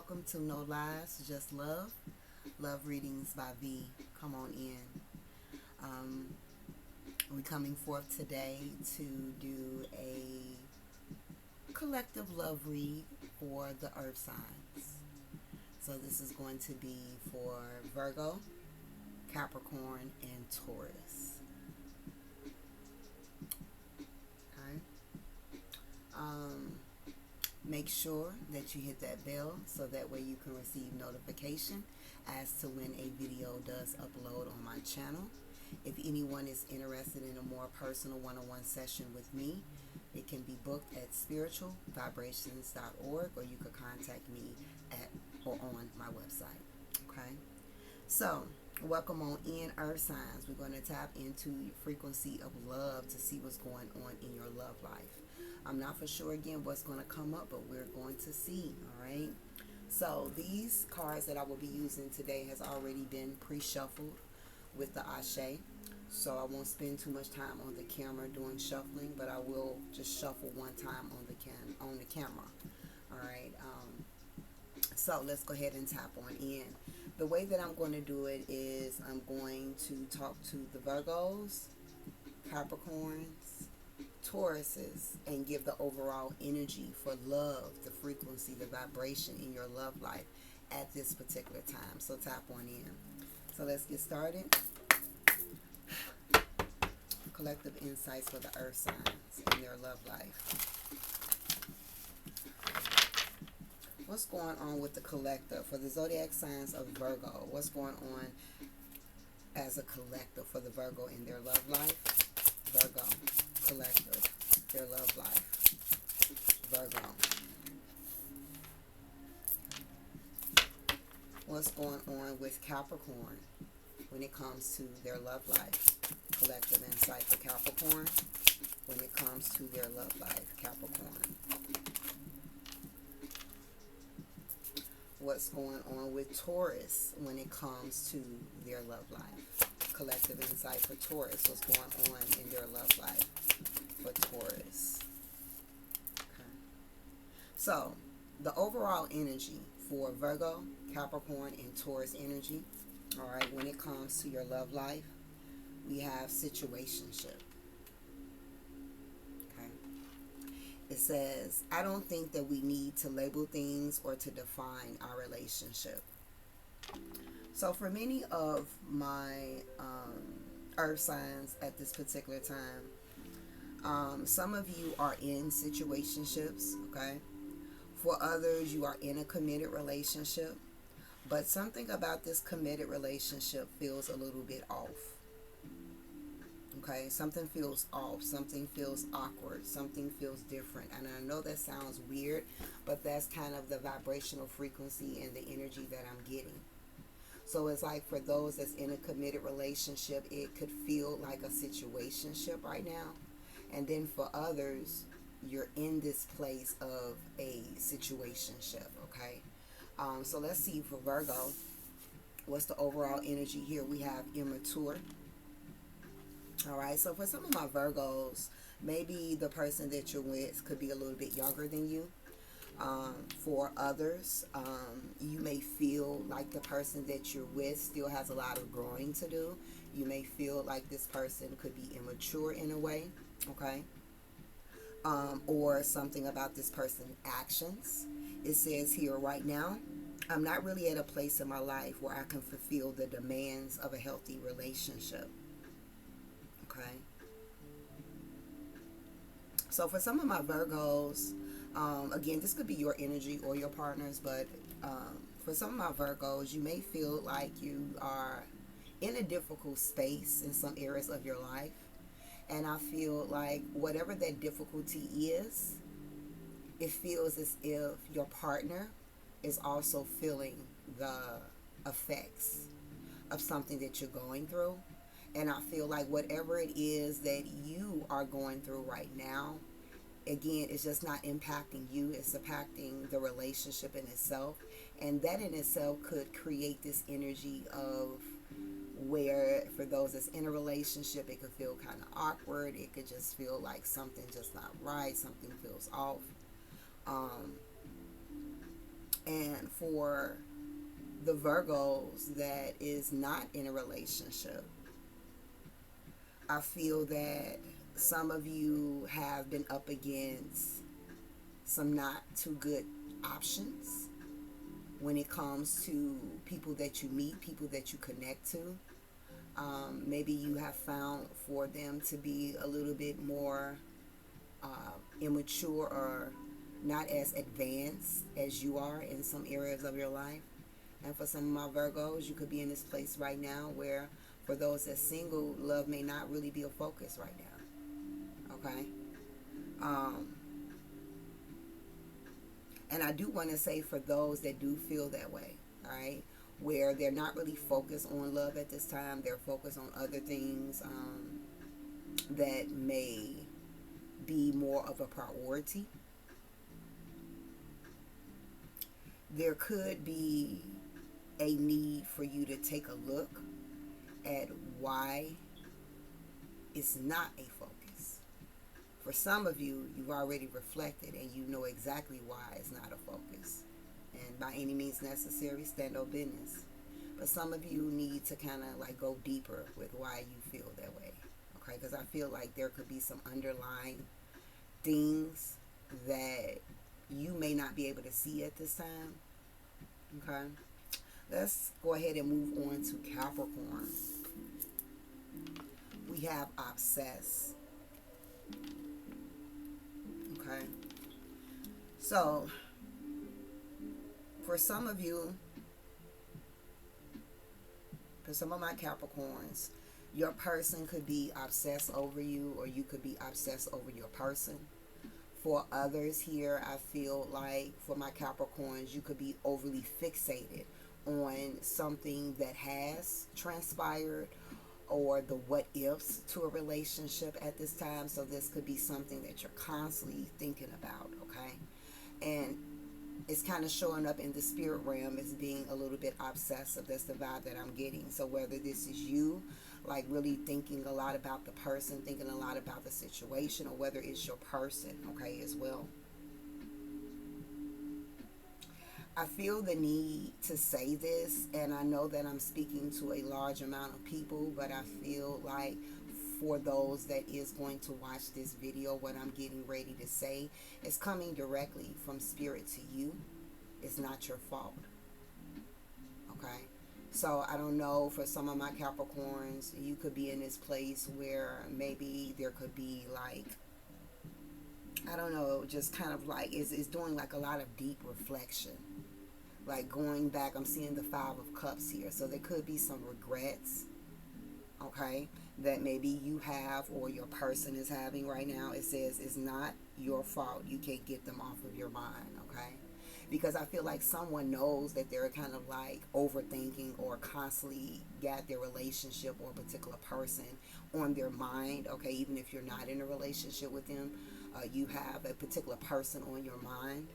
welcome to No Lies, Just Love. Love readings by V. Come on in. Um, we're coming forth today to do a collective love read for the earth signs. So this is going to be for Virgo, Capricorn, and Taurus. Okay. Make sure that you hit that bell so that way you can receive notification as to when a video does upload on my channel. If anyone is interested in a more personal one-on-one session with me, it can be booked at spiritualvibrations.org, or you could contact me at or on my website. Okay, so welcome on in, earth signs. We're going to tap into your frequency of love to see what's going on in your love life. I'm not for sure again what's going to come up, but we're going to see. All right, so these cards that I will be using today has already been pre-shuffled with the Ashe, so I won't spend too much time on the camera doing shuffling, but I will just shuffle one time on the camera. All right, so let's go ahead and tap on in. The way that I'm going to do it is I'm going to talk to the Virgos, Capricorns, Tauruses, and give the overall energy for love, the frequency, the vibration in your love life at this particular time. So tap on in. So let's get started. Collective insights for the earth signs in their love life. What's going on with the collective for the zodiac signs of Virgo? What's going on as a collective for the Virgo in their love life? Virgo, collective, their love life. Virgo. What's going on with Capricorn when it comes to their love life? Collective insight for Capricorn when it comes to their love life. Capricorn. What's going on with Taurus when it comes to their love life? Collective insight for Taurus. What's going on in their love life for Taurus? Okay. So, the overall energy for Virgo, Capricorn, and Taurus energy, all right, when it comes to your love life, we have situationship. Okay. It says, I don't think that we need to label things or to define our relationship. So for many of my earth signs at this particular time, some of you are in situationships, okay? For others, you are in a committed relationship, but something about this committed relationship feels a little bit off. Okay, something feels off, something feels awkward, something feels different. And I know that sounds weird, but that's kind of the vibrational frequency and the energy that I'm getting. So it's like for those that's in a committed relationship, it could feel like a situationship right now. And then for others, you're in this place of a situationship, okay? So let's see for Virgo, what's the overall energy here? We have immature. All right, so for some of my Virgos, maybe the person that you're with could be a little bit younger than you. For others, you may feel like the person that you're with still has a lot of growing to do. You may feel like this person could be immature in a way, okay? Or something about this person's actions. It says here, right now, I'm not really at a place in my life where I can fulfill the demands of a healthy relationship. Okay. So for some of my Virgos, again, this could be your energy or your partner's, but for some of my Virgos, you may feel like you are in a difficult space in some areas of your life. And I feel like whatever that difficulty is, it feels as if your partner is also feeling the effects of something that you're going through. And I feel like whatever it is that you are going through right now, again, it's just not impacting you. It's impacting the relationship in itself. And that in itself could create this energy of where for those that's in a relationship, it could feel kind of awkward. It could just feel like something just not right. Something feels off. And for the Virgos that is not in a relationship, I feel that some of you have been up against some not too good options when it comes to people that you meet, people that you connect to. Maybe you have found for them to be a little bit more immature or not as advanced as you are in some areas of your life. And for some of my Virgos, you could be in this place right now where for those that's single, love may not really be a focus right now. Okay? Um, and I do want to say for those that do feel that way, all right, where they're not really focused on love at this time, they're focused on other things that may be more of a priority. There could be a need for you to take a look at why it's not a focus. For some of you, you've already reflected and you know exactly why it's not a focus. And by any means necessary, stand on business. But some of you need to kind of like go deeper with why you feel that way. Okay, because I feel like there could be some underlying things that you may not be able to see at this time. Okay, let's go ahead and move on to Capricorn. We have obsess. Okay, so for some of you, for some of my Capricorns, your person could be obsessed over you, or you could be obsessed over your person. For others here, I feel like for my Capricorns, you could be overly fixated on something that has transpired or the what ifs to a relationship at this time. So this could be something that you're constantly thinking about, okay? And it's kind of showing up in the spirit realm as being a little bit obsessive. That's the vibe that I'm getting. So whether this is you, like really thinking a lot about the person, thinking a lot about the situation, or whether it's your person, okay, as well. I feel the need to say this, and I know that I'm speaking to a large amount of people, but I feel like for those that is going to watch this video, what I'm getting ready to say is coming directly from spirit to you. It's not your fault. Okay? So I don't know, for some of my Capricorns, you could be in this place where maybe there could be like, I don't know, just kind of like is doing like a lot of deep reflection. Like going back, I'm seeing the Five of Cups here. So there could be some regrets, okay, that maybe you have or your person is having right now. It says it's not your fault. You can't get them off of your mind, okay? Because I feel like someone knows that they're kind of like overthinking or constantly got their relationship or a particular person on their mind, okay? Even if you're not in a relationship with them, you have a particular person on your mind.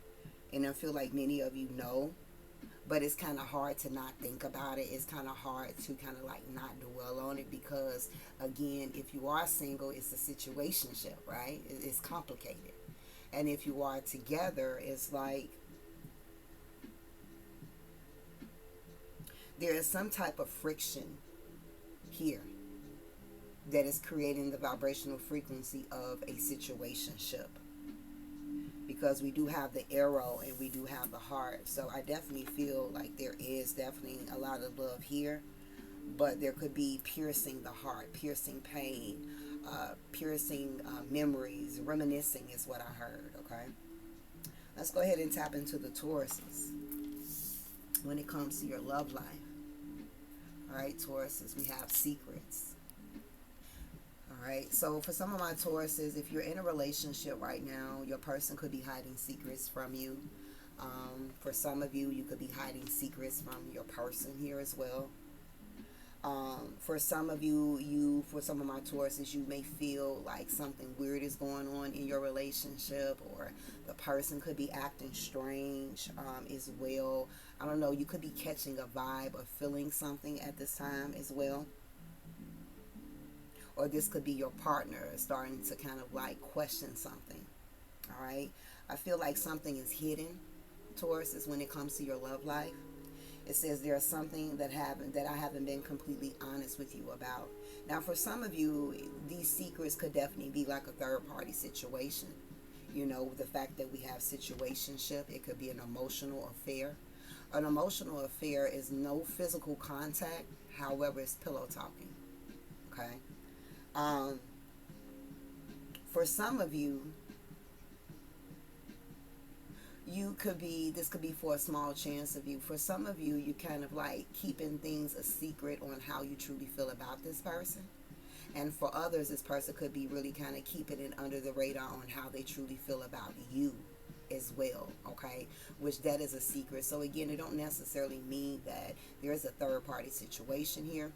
And I feel like many of you know, but it's kind of hard to not think about it. It's kind of hard to kind of like not dwell on it because, again, if you are single, it's a situationship, right? It's complicated. And if you are together, it's like there is some type of friction here that is creating the vibrational frequency of a situationship. Because we do have the arrow and we do have the heart. So I definitely feel like there is definitely a lot of love here. But there could be piercing the heart, piercing pain, piercing memories, reminiscing is what I heard, okay? Let's go ahead and tap into the Tauruses when it comes to your love life. All right, Tauruses, we have secrets. Alright, so for some of my Tauruses, if you're in a relationship right now, your person could be hiding secrets from you. For some of you, you could be hiding secrets from your person here as well. For some of you, for some of my Tauruses, you may feel like something weird is going on in your relationship, or the person could be acting strange as well. I don't know, you could be catching a vibe or feeling something at this time as well. Or this could be your partner starting to kind of like question something. All right, I feel like something is hidden Taurus, is when it comes to your love life. It says there's something that I haven't been completely honest with you about. Now, for some of you, these secrets could definitely be like a third party situation. You know, the fact that we have situationship, it could be an emotional affair. An emotional affair is no physical contact, however, it's pillow talking. Okay. Um, for some of you, this could be for a small chance of you. For some of you, you kind of like keeping things a secret on how you truly feel about this person. And for others, this person could be really kind of keeping it under the radar on how they truly feel about you as well, okay? Which that is a secret. So again, it don't necessarily mean that there's a third party situation here.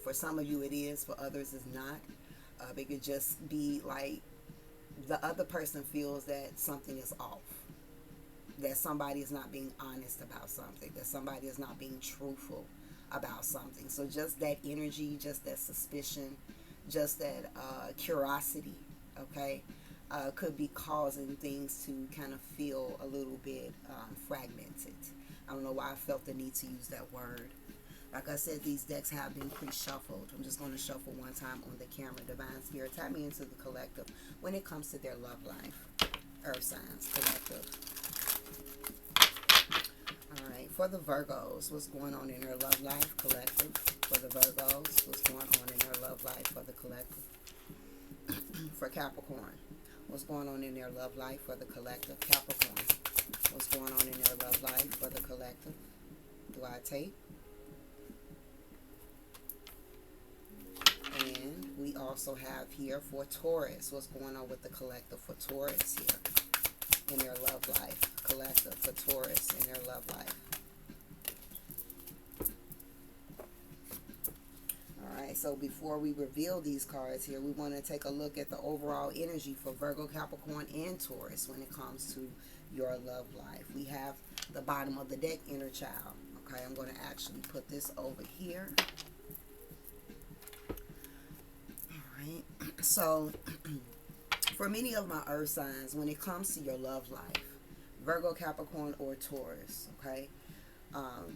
For some of you it is, for others it's not. It could just be like the other person feels that something is off, that somebody is not being honest about something, that somebody is not being truthful about something. So just that energy, just that suspicion, just that curiosity, okay, could be causing things to kind of feel a little bit fragmented. I don't know why I felt the need to use that word. Like I said, these decks have been pre-shuffled. I'm just going to shuffle one time on the camera. Divine Spirit, tap me into the collective when it comes to their love life. Earth signs, collective. Alright, for the Virgos, what's going on in their love life, collective? For the Virgos, what's going on in their love life, for the collective? For Capricorn, what's going on in their love life, for the collective? Capricorn, what's going on in their love life, for the collective? Do I take? And we also have here for Taurus, what's going on with the collective for Taurus here in their love life. Collective for Taurus in their love life. Alright, so before we reveal these cards here, we want to take a look at the overall energy for Virgo, Capricorn, and Taurus when it comes to your love life. We have the bottom of the deck, inner child. Okay, I'm going to actually put this over here. Alright, so for many of my earth signs, when it comes to your love life, Virgo, Capricorn, or Taurus, okay?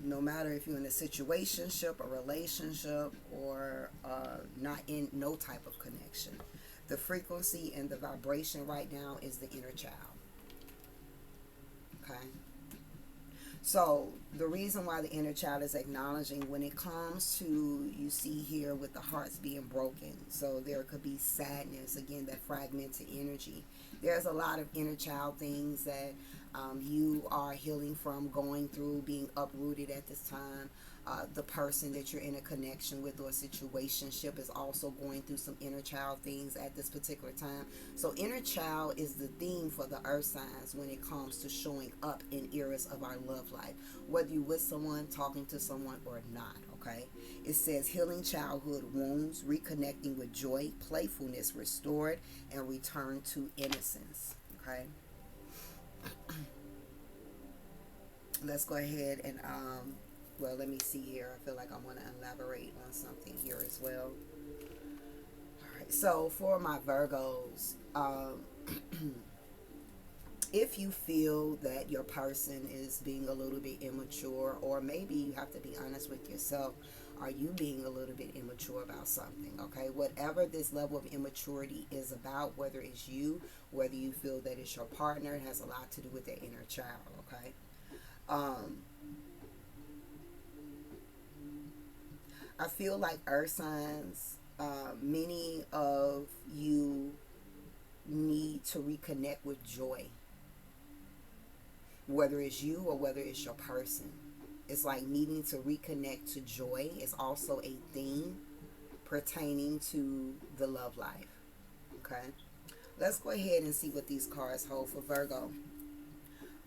No matter if you're in a situationship, a relationship, or not in no type of connection, the frequency and the vibration right now is the inner child. Okay? So the reason why the inner child is acknowledging when it comes to, you see here with the hearts being broken, so there could be sadness, again, that fragmented energy. There's a lot of inner child things that you are healing from, going through, being uprooted at this time. The person that you're in a connection with or a situationship is also going through some inner child things at this particular time. So inner child is the theme for the earth signs when it comes to showing up in areas of our love life, whether you're with someone, talking to someone, or not. Okay, it says healing childhood wounds, reconnecting with joy, playfulness restored, and return to innocence. Okay, let's go ahead and well, let me see here. I feel like I want to elaborate on something here as well. All right, so for my Virgos, if you feel that your person is being a little bit immature, or maybe you have to be honest with yourself, are you being a little bit immature about something? Okay, whatever this level of immaturity is about, whether it's you, whether you feel that it's your partner, it has a lot to do with their inner child. Okay, I feel like earth signs, many of you need to reconnect with joy, whether it's you or whether it's your person. It's like needing to reconnect to joy. It's also a theme pertaining to the love life. Okay, let's go ahead and see what these cards hold for Virgo.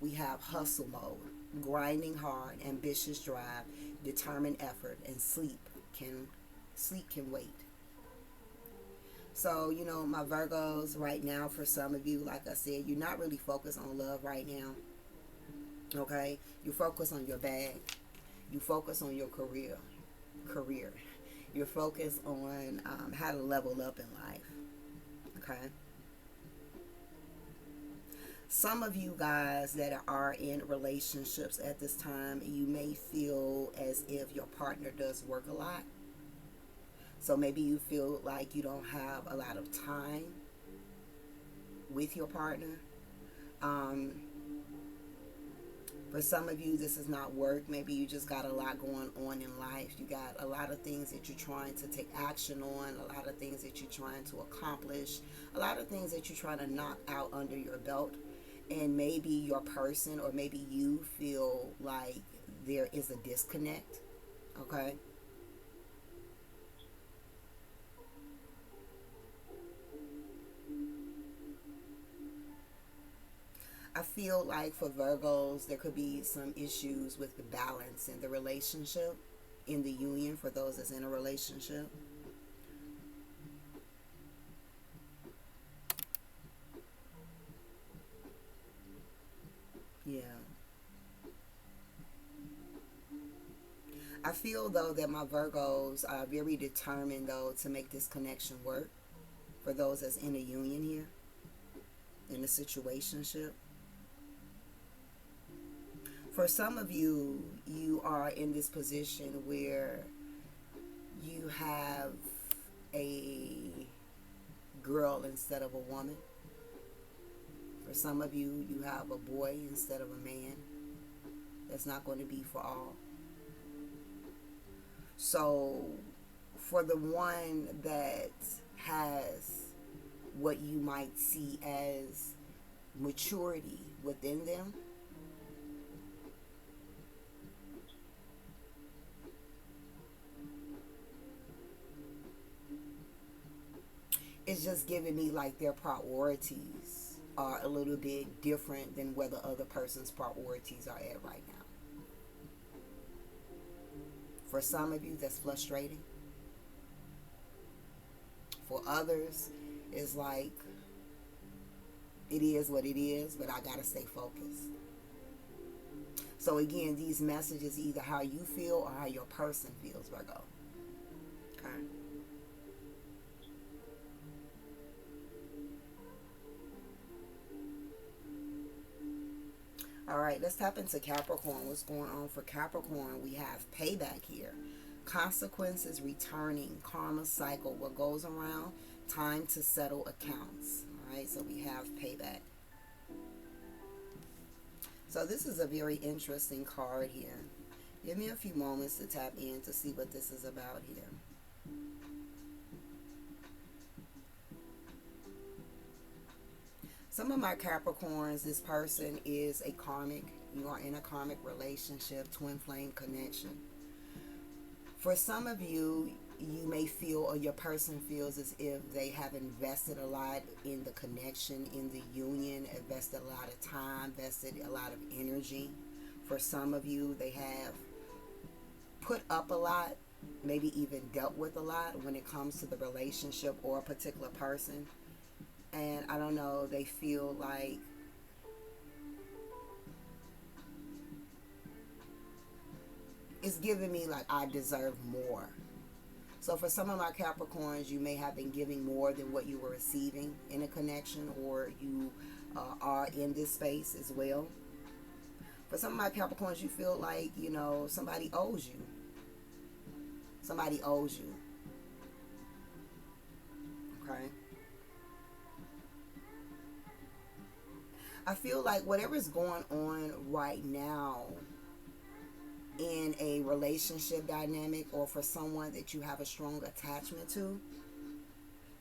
We have hustle mode, grinding hard, ambitious drive, determined effort, and sleep can wait. So, you know, my Virgos right now, for some of you, like I said, you're not really focused on love right now. Okay, you focus on your bag, you focus on your career, you're focused on how to level up in life. Okay, Some of you guys that are in relationships at this time, you may feel as if your partner does work a lot. So maybe you feel like you don't have a lot of time with your partner. Um, for some of you, this is not work. Maybe you just got a lot going on in life. You got a lot of things that you're trying to take action on, a lot of things that you're trying to accomplish, a lot of things that you're trying to knock out under your belt. And maybe your person or maybe you feel like there is a disconnect. Okay. I feel like for Virgos, there could be some issues with the balance in the relationship, in the union, for those that's in a relationship. Yeah. I feel though that my Virgos are very determined though to make this connection work for those that's in a union here, in a situationship. For some of you, you are in this position where you have a girl instead of a woman. For some of you, you have a boy instead of a man. That's not going to be for all. So, for the one that has what you might see as maturity within them, it's just giving me like their priorities are a little bit different than where the other person's priorities are at right now. For some of you, that's frustrating. For others, it's like it is what it is, but I gotta stay focused. So again, these messages either how you feel or how your person feels, Virgo. Okay. All right, let's tap into Capricorn. What's going on for Capricorn? We have payback here. Consequences returning, karma cycle, what goes around, time to settle accounts. All right, so we have payback. So this is a very interesting card here. Give me a few moments to tap in to see what this is about here. Some of my Capricorns, this person is a karmic. You are in a karmic relationship, twin flame connection. For some of you, you may feel or your person feels as if they have invested a lot in the connection, in the union, invested a lot of time, invested a lot of energy. For some of you, they have put up a lot, maybe even dealt with a lot when it comes to the relationship or a particular person. And I don't know, they feel like it's giving me like I deserve more. So for some of my Capricorns, you may have been giving more than what you were receiving in a connection, or you are in this space as well. For some of my Capricorns, you feel like, you know, somebody owes you. Somebody owes you. Okay. I feel like whatever's going on right now in a relationship dynamic or for someone that you have a strong attachment to,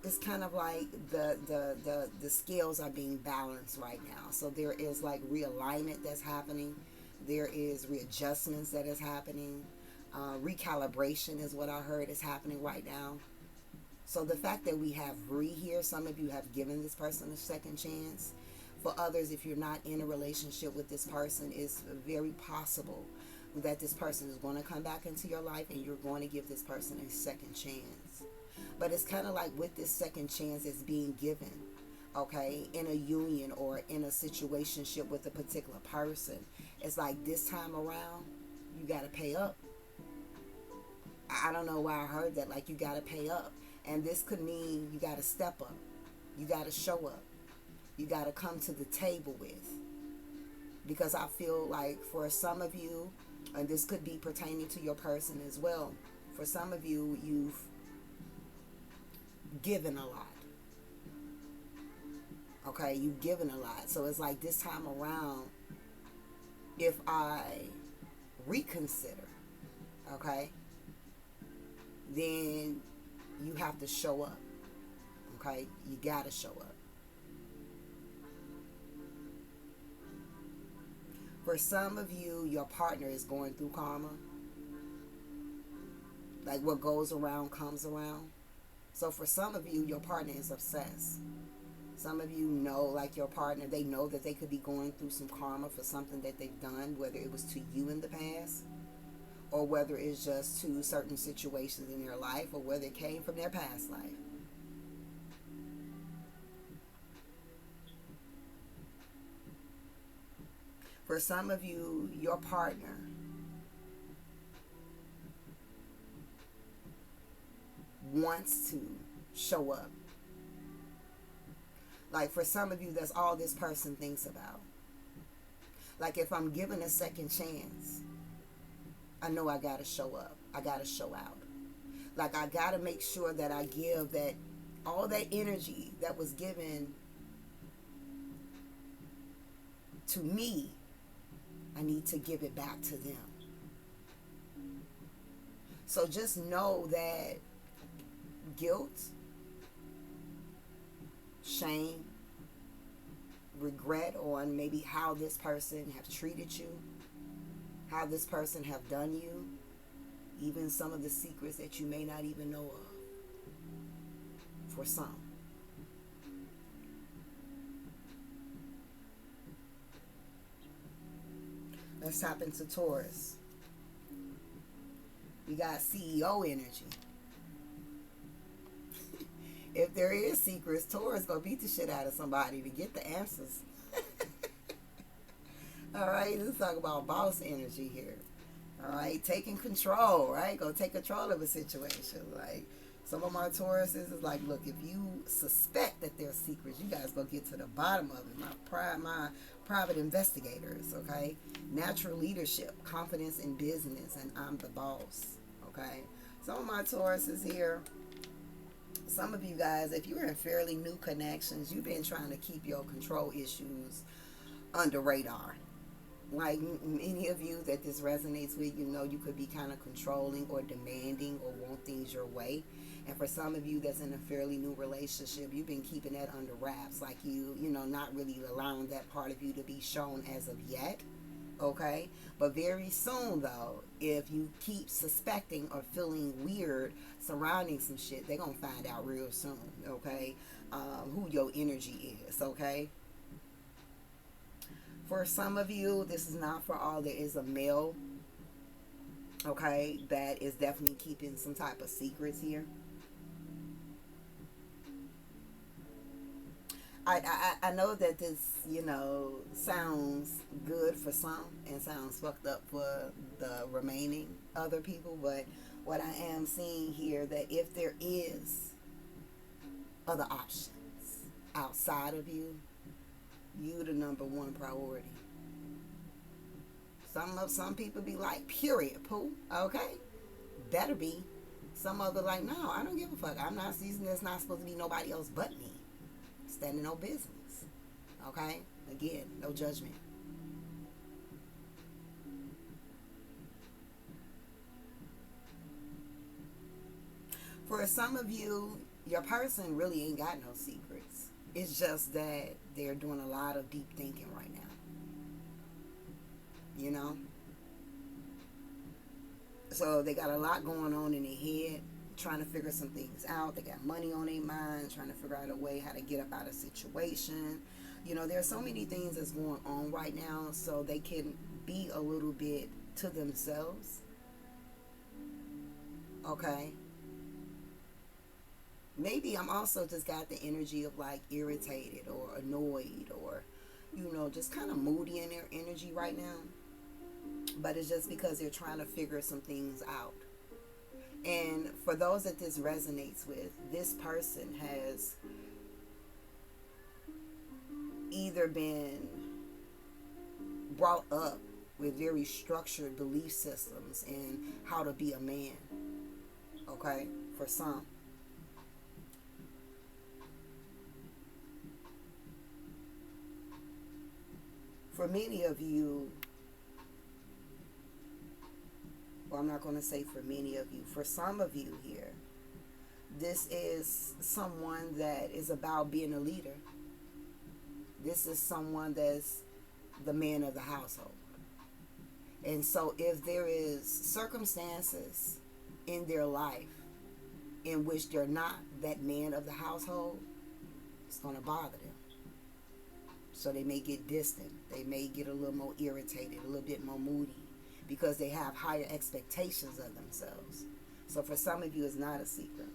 it's kind of like the scales are being balanced right now. So there is like realignment that's happening. There is readjustments that is happening. Recalibration is what I heard is happening right now. So the fact that we have here, some of you have given this person a second chance. For others, if you're not in a relationship with this person, it's very possible that this person is going to come back into your life and you're going to give this person a second chance. But it's kind of like with this second chance it's being given, okay, in a union or in a situationship with a particular person. It's like this time around, you got to pay up. I don't know why I heard that, like you got to pay up. And this could mean you got to step up. You got to show up. You got to come to the table with. Because I feel like for some of you, and this could be pertaining to your person as well, for some of you, you've given a lot. Okay, you've given a lot. So it's like this time around, if I reconsider, okay, then you have to show up. Okay, you gotta show up. For some of you, your partner is going through karma. Like what goes around comes around. So for some of you, your partner is obsessed. Some of you know, like your partner, they know that they could be going through some karma for something that they've done, whether it was to you in the past, or whether it's just to certain situations in their life, or whether it came from their past life. For some of you, your partner wants to show up. Like for some of you, that's all this person thinks about. Like if I'm given a second chance, I know I gotta show up. I gotta show out. Like I gotta make sure that I give that all that energy that was given to me, I need to give it back to them. So just know that guilt, shame, regret on maybe how this person have treated you, how this person have done you, even some of the secrets that you may not even know of, for some. Let's hop into Taurus. We got CEO energy. If there is secrets, Taurus gonna beat the shit out of somebody to get the answers. All right, let's talk about boss energy here. All right, taking control, right? Go take control of a situation. Like some of my Tauruses is like, look, if you suspect that there's secrets, you guys go get to the bottom of it. My private investigators, okay? Natural leadership, confidence in business, and I'm the boss, okay? Some of my Tauruses here, some of you guys, if you're in fairly new connections, you've been trying to keep your control issues under radar. Like many of you that this resonates with, you know, you could be kind of controlling or demanding or want things your way. And for some of you that's in a fairly new relationship, you've been keeping that under wraps. Like you know, not really allowing that part of you to be shown as of yet. Okay? But very soon, though, if you keep suspecting or feeling weird surrounding some shit, they're going to find out real soon. Okay? Who your energy is. Okay? For some of you, this is not for all. There is a male, okay, that is definitely keeping some type of secrets here. I know that this, you know, sounds good for some and sounds fucked up for the remaining other people, but what I am seeing here, that if there is other options outside of you, you the number one priority. Some people be like, period, poo, okay? Better be. Some other like, no, I don't give a fuck. I'm not season. There's not supposed to be nobody else but me. Standing no business. Okay? Again, no judgment. For some of you, your person really ain't got no secrets. It's just that they're doing a lot of deep thinking right now. You know? So they got a lot going on in their head, trying to figure some things out. They got money on their mind, trying to figure out a way how to get up out of a situation. You know, there's so many things that's going on right now, so they can be a little bit to themselves. Okay? Maybe I'm also just got the energy of like irritated or annoyed or, you know, just kind of moody in their energy right now. But it's just because they're trying to figure some things out. And for those that this resonates with, this person has either been brought up with very structured belief systems in how to be a man. Okay? For some. For many of you, well, I'm not going to say for many of you, for some of you here, this is someone that is about being a leader. This is someone that's the man of the household. And so if there is circumstances in their life in which they're not that man of the household, it's going to bother them. So they may get distant. They may get a little more irritated, a little bit more moody, because they have higher expectations of themselves. So for some of you, it's not a secret.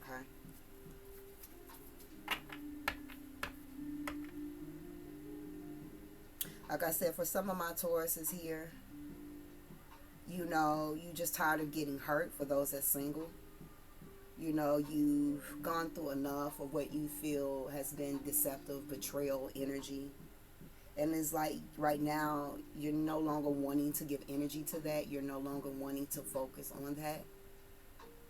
Okay? Like I said, for some of my Tauruses here, you know, you just tired of getting hurt. For those that's single, you know, you've gone through enough of what you feel has been deceptive, betrayal energy. And it's like right now, you're no longer wanting to give energy to that. You're no longer wanting to focus on that.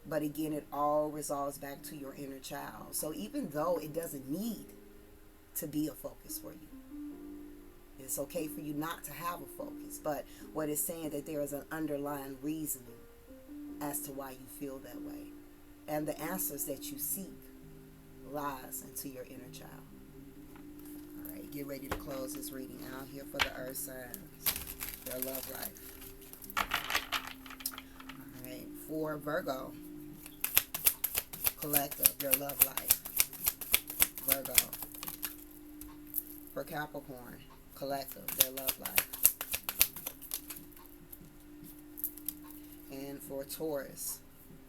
But again, it all resolves back to your inner child. So even though it doesn't need to be a focus for you, it's okay for you not to have a focus. But what it's saying that there is an underlying reasoning as to why you feel that way. And the answers that you seek lies into your inner child. All right, get ready to close this reading out here for the earth signs, their love life. All right, for Virgo, collective, their love life. Virgo. For Capricorn, collective, their love life. And for Taurus,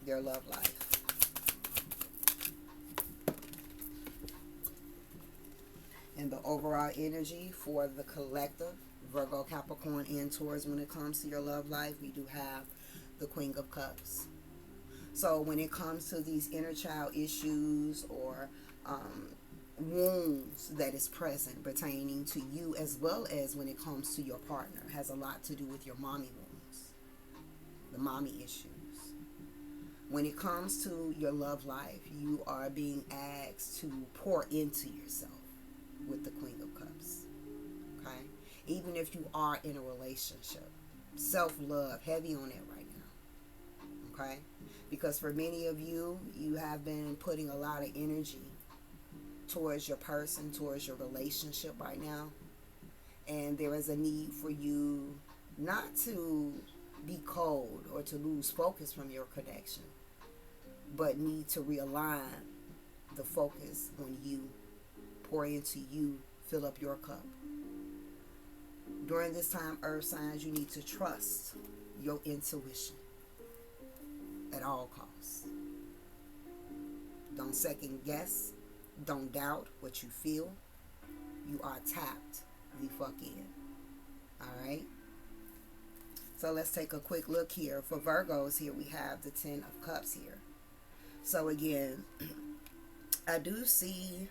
their love life. And the overall energy for the collective, Virgo, Capricorn, and Taurus, when it comes to your love life, we do have the Queen of Cups. So when it comes to these inner child issues or wounds that is present pertaining to you, as well as when it comes to your partner, has a lot to do with your mommy wounds, the mommy issues. When it comes to your love life, you are being asked to pour into yourself with the Queen of Cups. Okay? Even if you are in a relationship, self-love, heavy on it right now. Okay? Because for many of you, you have been putting a lot of energy towards your person, towards your relationship right now. And there is a need for you not to be cold or to lose focus from your connection, but need to realign the focus on you, pour into you, fill up your cup. During this time, earth signs, you need to trust your intuition at all costs. Don't second guess. Don't doubt what you feel. You are tapped the fuck in. Alright? So let's take a quick look here. For Virgos here, we have the 10 of Cups here. So again, I do see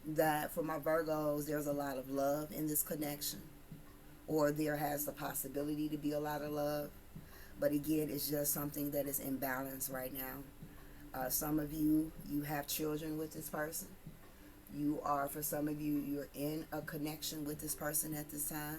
that for my Virgos, there's a lot of love in this connection. Or there has the possibility to be a lot of love. But again, it's just something that is imbalanced right now. Some of you, you have children with this person. You are, for some of you, you're in a connection with this person at this time.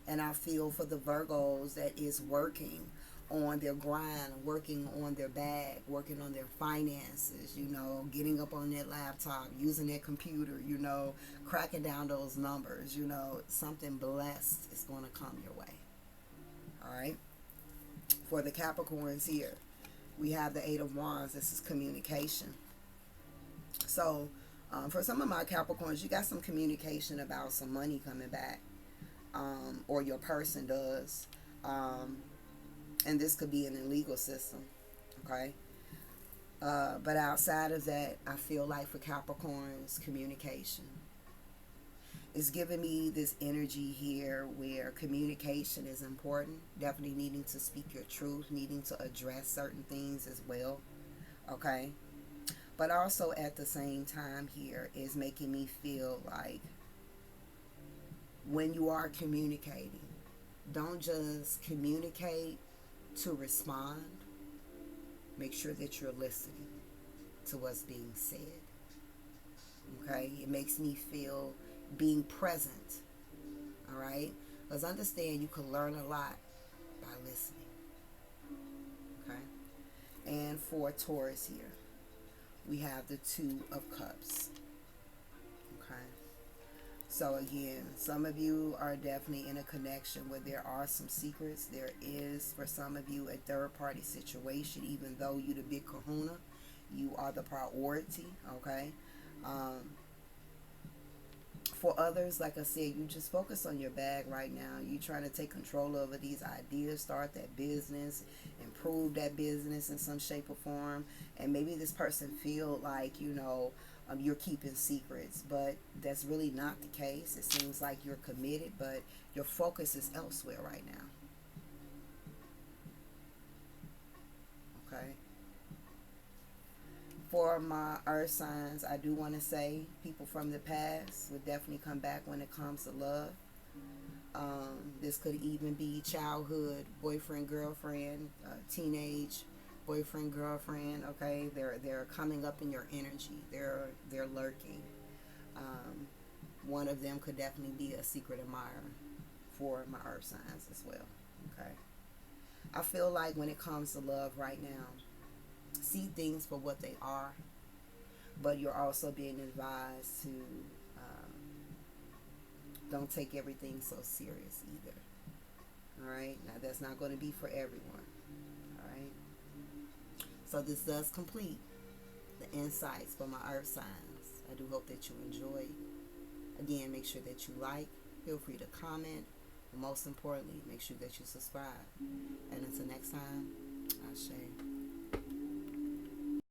And I feel for the Virgos that is working on their grind, working on their bag, working on their finances, you know, getting up on that laptop, using their computer, you know, cracking down those numbers, you know, something blessed is going to come your way. All right. For the Capricorns here, we have the 8 of Wands. This is communication. So, for some of my Capricorns, you got some communication about some money coming back, or your person does. And this could be in the legal system, okay? But outside of that, I feel like for Capricorns, communication. It's giving me this energy here where communication is important. Definitely needing to speak your truth, needing to address certain things as well, okay? But also at the same time here is making me feel like when you are communicating, don't just communicate to respond. Make sure that you're listening to what's being said. Okay? It makes me feel being present. All right? Because understand you can learn a lot by listening. Okay? And for Taurus here, we have the Two of Cups. Okay? So again, some of you are definitely in a connection where there are some secrets. There is, for some of you, a third party situation. Even though you the big kahuna, you are the priority. Okay? For others, like I said, you just focus on your bag right now. You trying to take control over these ideas, start that business, improve that business in some shape or form. And maybe this person feel like, you're keeping secrets, but that's really not the case. It seems like you're committed, but your focus is elsewhere right now. Okay. For my earth signs, I do want to say people from the past would definitely come back when it comes to love. This could even be childhood boyfriend, girlfriend, teenage boyfriend, girlfriend. Okay, they're coming up in your energy. They're lurking. One of them could definitely be a secret admirer for my earth signs as well. Okay, I feel like when it comes to love right now, see things for what they are, but you're also being advised to don't take everything so serious either. All right, now that's not going to be for everyone. All right, so this does complete the insights for my earth signs. I do hope that you enjoyed. Again, make sure that you like, feel free to comment, and most importantly, make sure that you subscribe. And until next time, Ashe.